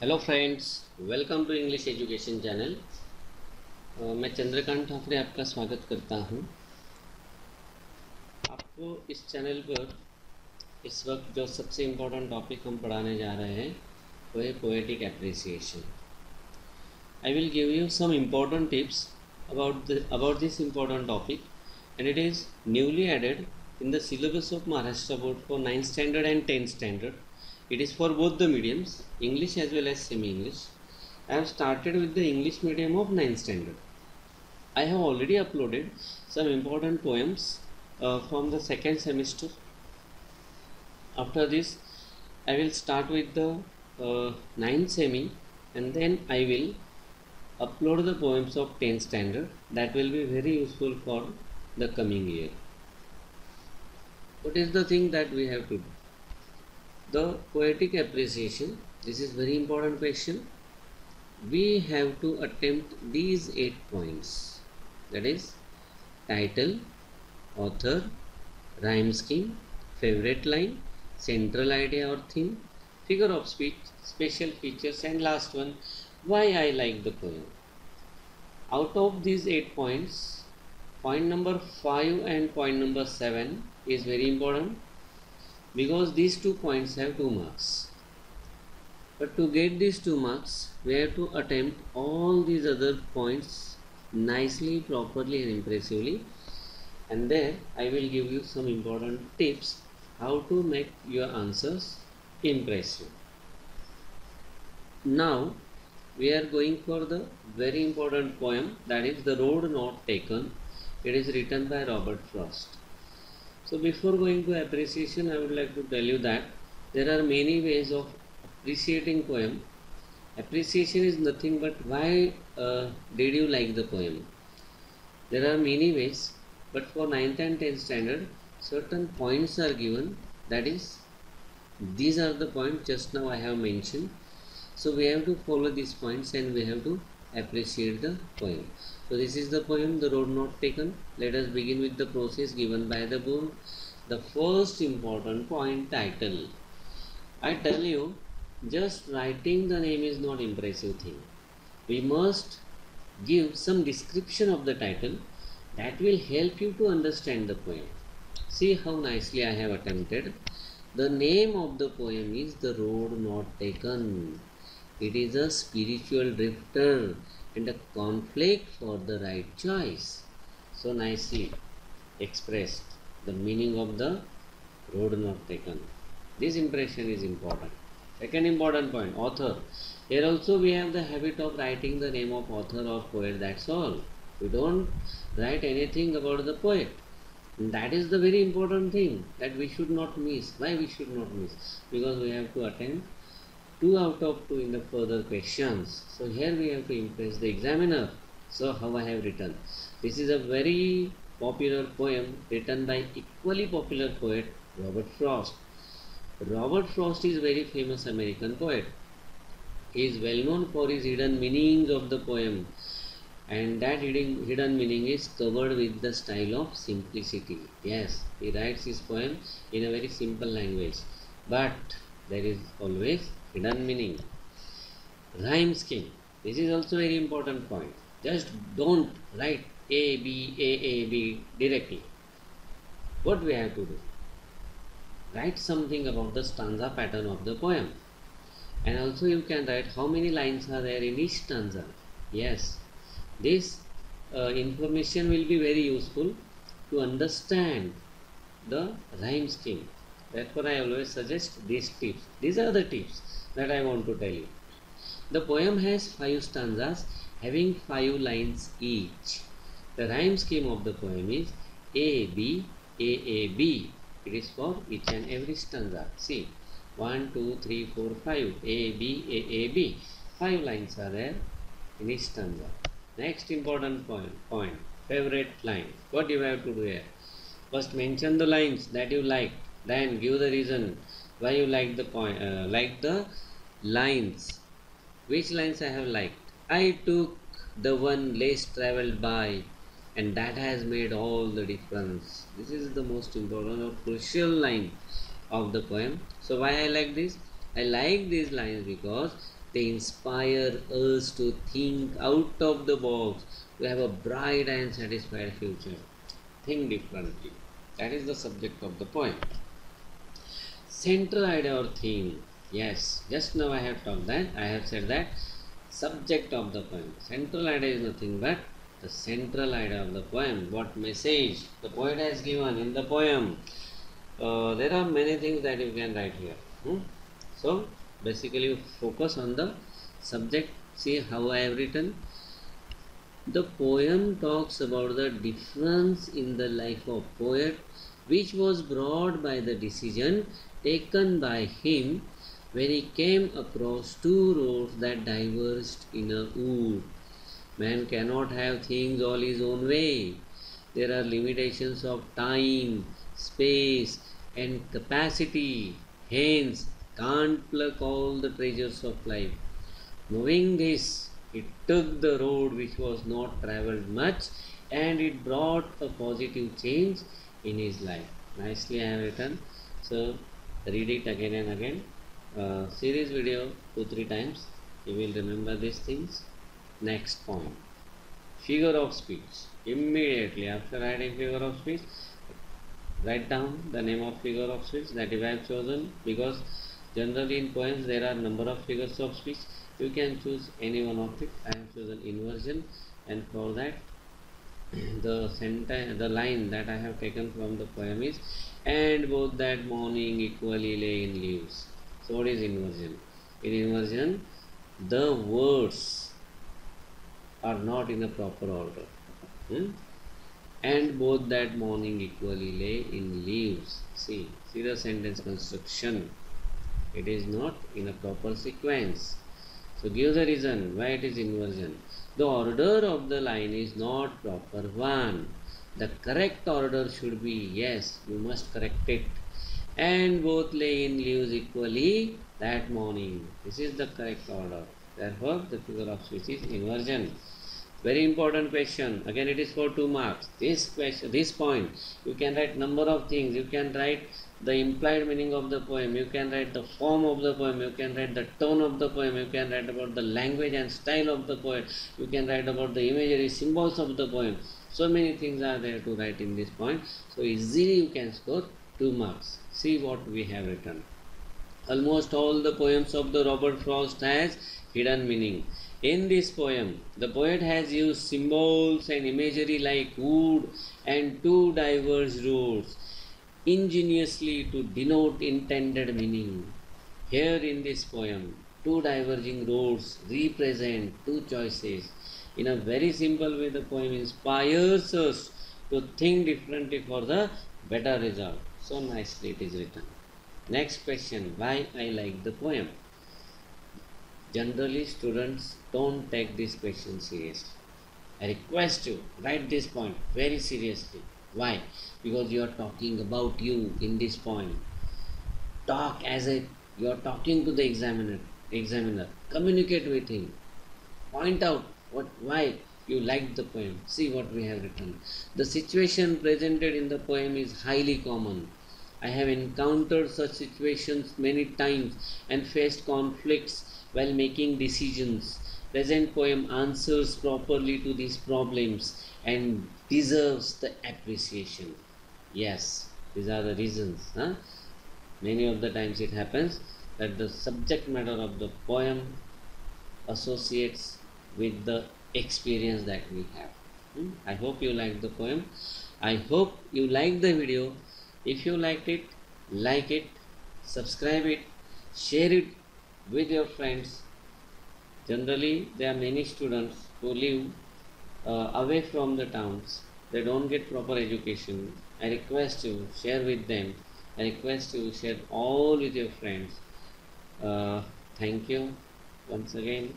Hello friends, welcome to English education channel. मैं चंद्रकांत ठाकरे आपका स्वागत करता हूं। आपको इस चैनल पर इस वक्त जो सबसे इम्पोर्टेंट टॉपिक हम पढ़ाने जा रहे हैं वो है poetic appreciation. I will give you some important tips about this important topic, and it is newly added in the syllabus of Maharashtra Board for 9th standard and 10th standard. It is for both the mediums, English as well as semi-English. I have started with the English medium of 9th standard. I have already uploaded some important poems from the second semester. After this, I will start with the 9th semi, and then I will upload the poems of 10th standard. That will be very useful for the coming year. What is the thing that we have to do? The poetic appreciation. This is very important question. We have to attempt these 8 points, that is title, author, rhyme scheme, favorite line, central idea or theme, figure of speech, special features, and last one, why I like the poem. Out of these 8 points, point number 5 and point number 7 is very important because these 2 points have 2 marks. But to get these 2 marks, we have to attempt all these other points nicely, properly and impressively. And there I will give you some important tips how to make your answers impressive. Now we are going for the very important poem, that is The Road Not Taken. It is written by Robert Frost. So before going to appreciation, I would like to tell you that there are many ways of appreciating poem. Appreciation is nothing but why did you like the poem. There are many ways, but for 9th and 10th standard certain points are given, that is these are the points just now I have mentioned. So we have to follow these points and we have to appreciate the poem. So this is the poem The Road Not Taken. Let us begin with the process given by the book. The first important point, title. I tell you, just writing the name is not impressive thing. We must give some description of the title that will help you to understand the poem. See how nicely I have attempted. The name of the poem is The Road Not Taken. It is a spiritual drifter and a conflict for the right choice. So nicely expressed the meaning of the road not taken. This impression is important. Second important point, author. Here also we have the habit of writing the name of author or poet, that's all. We don't write anything about the poet. And that is the very important thing that we should not miss. Why we should not miss? Because we have to attempt 2 out of 2 in the further questions. So here we have to impress the examiner. So how I have written. This is a very popular poem written by equally popular poet Robert Frost. Robert Frost is very famous American poet. He is well known for his hidden meanings of the poem, and that hidden meaning is covered with the style of simplicity. Yes, he writes his poem in a very simple language, but there is always hidden meaning. Rhyme scheme. This is also very important point. Just don't write A, B, A, B directly. What we have to do? Write something about the stanza pattern of the poem. And also you can write how many lines are there in each stanza. Yes, this information will be very useful to understand the rhyme scheme. Therefore, I always suggest these tips. These are the tips that I want to tell you. The poem has 5 stanzas having 5 lines each. The rhyme scheme of the poem is A, B, A, B. It is for each and every stanza. See, 1, 2, 3, 4, 5. A, B, A, B. 5 lines are there in each stanza. Next important point. Favorite line. What you have to do here? First mention the lines that you like. Then give the reason why you like the lines. Which lines I have liked? I took the one less traveled by, and that has made all the difference. This is the most important or crucial line of the poem. So why I like this? I like these lines because They inspire us to think out of the box, to have a bright and satisfied future. Think differently. That is the subject of the poem. Central idea or theme. Yes, just now I have talked that. I have said that subject of the poem. Central idea is nothing but the central idea of the poem. What message the poet has given in the poem. There are many things that you can write here. So basically focus on the subject. See how I have written. The poem talks about the difference in the life of poet, which was brought by the decision taken by him when he came across two roads that diverged in a wood. Man cannot have things all his own way. There are limitations of time, space, and capacity. Hence, can't pluck all the treasures of life. Knowing this, he took the road which was not travelled much, and it brought a positive change in his life. Nicely I have written. So read it again and again. See this video 2-3 times. You will remember these things. Next point. Figure of speech. Immediately after writing figure of speech, write down the name of figure of speech that you have chosen, because generally in poems there are number of figures of speech. You can choose any one of it. I have chosen inversion, and for that the line that I have taken from the poem is, and both that morning equally lay in leaves. So what is inversion? In inversion, the words are not in a proper order. And both that morning equally lay in leaves. See the sentence construction. It is not in a proper sequence. So give the reason why it is inversion. The order of the line is not proper one. The correct order should be, yes, you must correct it. And both lay in leaves equally that morning. This is the correct order. Therefore, the figure of speech is inversion. Very important question. Again, it is for 2 marks. This point, you can write number of things. You can write the implied meaning of the poem. You can write the form of the poem. You can write the tone of the poem. You can write about the language and style of the poet. You can write about the imagery, symbols of the poem. So many things are there to write in this point. So easily you can score 2 marks. See what we have written. Almost all the poems of the Robert Frost has hidden meaning. In this poem, the poet has used symbols and imagery like wood and two diverged roads ingeniously to denote intended meaning. Here in this poem, two diverging roads represent two choices. In a very simple way, the poem inspires us to think differently for the better result. So nicely it is written. Next question, why I like the poem? Generally, students don't take this question seriously. I request you, write this point very seriously. Why? Because you are talking about you in this point. Talk as if you are talking to the examiner. Communicate with him. Point out why you liked the poem. See what we have written. The situation presented in the poem is highly common. I have encountered such situations many times and faced conflicts while making decisions. Present poem answers properly to these problems and deserves the appreciation. Yes, these are the reasons. Many of the times it happens that the subject matter of the poem associates with the experience that we have. I hope you like the poem. I hope you like the video. If you liked it, like it, subscribe it, share it with your friends. Generally, there are many students who live away from the towns. They don't get proper education. I request you, share with them. I request you, share all with your friends. Thank you once again.